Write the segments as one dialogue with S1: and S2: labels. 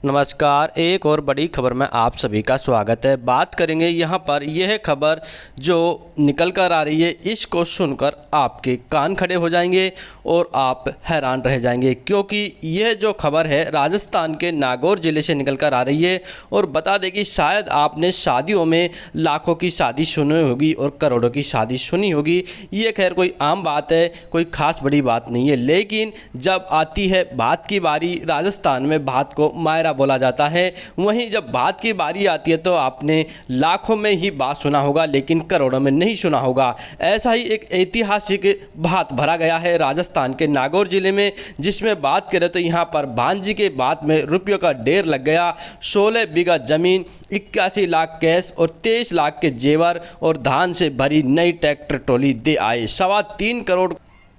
S1: नमस्कार। एक और बड़ी खबर में आप सभी का स्वागत है। बात करेंगे यहाँ पर यह खबर जो निकल कर आ रही है, इसको सुनकर आपके कान खड़े हो जाएंगे और आप हैरान रह जाएंगे, क्योंकि यह जो खबर है राजस्थान के नागौर ज़िले से निकल कर आ रही है। और बता दें कि शायद आपने शादियों में लाखों की शादी सुनी होगी और करोड़ों की शादी सुनी होगी। ये खैर कोई आम बात है, कोई ख़ास बड़ी बात नहीं है। लेकिन जब आती है भात की बारी, राजस्थान में भात को मायरा बोला जाता है। वहीं जब भात की बारी आती है तो आपने लाखों में ही बात सुना होगा, लेकिन करोड़ों में नहीं सुना होगा। ऐसा ही एक ऐतिहासिक भात भरा गया है राजस्थान के नागौर जिले में, जिसमें बात करें तो यहाँ पर भांजी के भात में रुपयों का ढेर लग गया। 16 बीघा जमीन, 81 लाख कैश और 23 लाख के जेवर और धान से भरी नई ट्रैक्टर ट्रॉली दे आए। 3.25 करोड़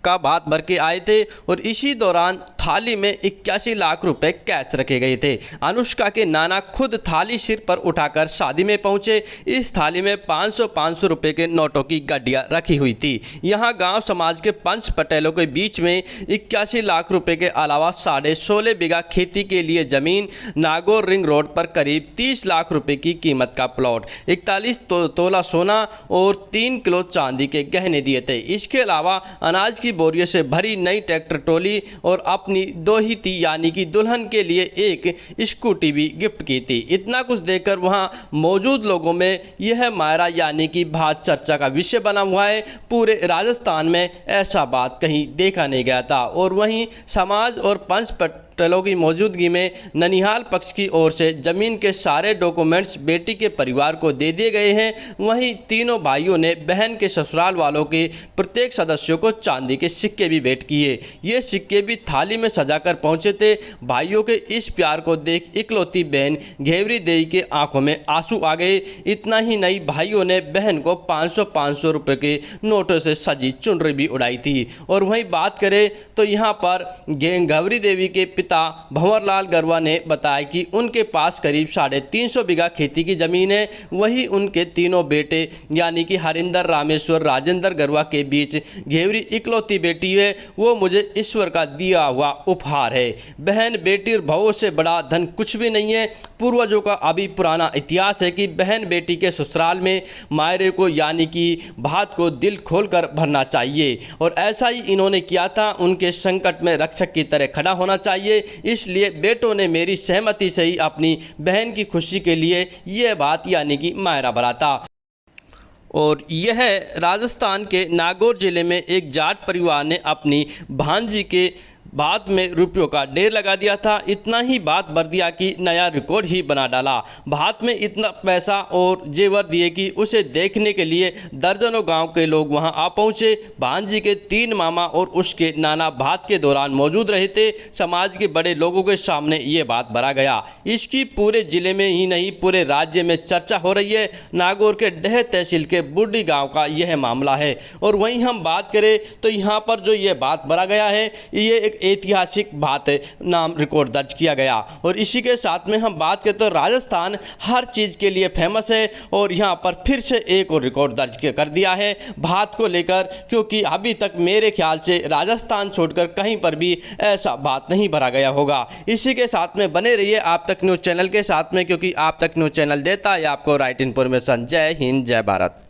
S1: का भात भर के आए थे और इसी दौरान थाली में 81 लाख रुपए कैश रखे गए थे। अनुष्का के नाना खुद थाली सिर पर उठाकर शादी में पहुंचे। इस थाली में 500 रुपए के नोटों की गड्डियां रखी हुई थी। यहां गांव समाज के पंच पटेलों के बीच में 81 लाख रुपए के अलावा 16.5 बीघा खेती के लिए जमीन, नागौर रिंग रोड पर करीब 30 लाख रुपए की कीमत का प्लॉट, 41 तोला सोना और 3 किलो चांदी के गहने दिए थे। इसके अलावा अनाज की बोरियों से भरी नई ट्रैक्टर ट्रॉली और अपनी दोहिती यानी कि दुल्हन के लिए एक स्कूटी भी गिफ्ट की थी। इतना कुछ देखकर वहां मौजूद लोगों में यह मायरा यानी कि भात चर्चा का विषय बना हुआ है। पूरे राजस्थान में ऐसा बात कहीं देखा नहीं गया था। और वहीं समाज और पंच पटेलों की मौजूदगी में ननिहाल पक्ष की ओर से जमीन के सारे डॉक्यूमेंट्स बेटी के परिवार को दे दिए गए हैं। वहीं तीनों भाइयों ने बहन के ससुराल वालों के प्रत्येक सदस्यों को चांदी के सिक्के भी भेंट किए। ये सिक्के भी थाली में सजाकर पहुंचे थे। भाइयों के इस प्यार को देख इकलौती बहन घेवरी देवी के आंखों में आंसू आ गए। इतना ही नहीं, भाइयों ने बहन को 500 रुपये के नोटों से सजी चुनरी भी उड़ाई थी। और वहीं बात करें तो यहाँ पर घेवरी देवी के पिता भंवरलाल गरवा ने बताया कि उनके पास करीब 350 बीघा खेती की जमीन है। वही उनके तीनों बेटे यानी कि हरिंदर, रामेश्वर, राजेंद्र गरवा के बीच घेवरी इकलौती बेटी है। वो मुझे ईश्वर का दिया हुआ उपहार है। बहन, बेटी और भावों से बड़ा धन कुछ भी नहीं है। पूर्वजों का अभी पुराना इतिहास है कि बहन बेटी के ससुराल में मायरे को यानी कि भात को दिल खोलकर भरना चाहिए। और ऐसा ही इन्होंने किया था। उनके संकट में रक्षक की तरह खड़ा होना चाहिए। इसलिए बेटों ने मेरी सहमति से ही अपनी बहन की खुशी के लिए यह बात यानी कि मायरा भरा था। और यह राजस्थान के नागौर जिले में एक जाट परिवार ने अपनी भांजी के भात में रुपयों का ढेर लगा दिया था। इतना ही बात भर दिया कि नया रिकॉर्ड ही बना डाला। भात में इतना पैसा और जेवर दिए कि उसे देखने के लिए दर्जनों गांव के लोग वहां आ पहुंचे। भांजी के 3 मामा और उसके नाना भात के दौरान मौजूद रहे थे। समाज के बड़े लोगों के सामने ये बात भरा गया। इसकी पूरे जिले में ही नहीं पूरे राज्य में चर्चा हो रही है। नागौर के डह तहसील के बुड्डी गाँव का यह मामला है। और वहीं हम बात करें तो यहाँ पर जो ये बात भरा गया है, ये एक ऐतिहासिक भात नाम रिकॉर्ड दर्ज किया गया। और इसी के साथ में हम बात करें तो राजस्थान हर चीज़ के लिए फेमस है और यहाँ पर फिर से एक और रिकॉर्ड दर्ज कर दिया है भात को लेकर, क्योंकि अभी तक मेरे ख्याल से राजस्थान छोड़कर कहीं पर भी ऐसा भात नहीं भरा गया होगा। इसी के साथ में बने रहिए आप तक न्यूज़ चैनल के साथ में, क्योंकि आप तक न्यूज़ चैनल देता है आपको राइट इन्फॉर्मेशन। जय हिंद, जय भारत।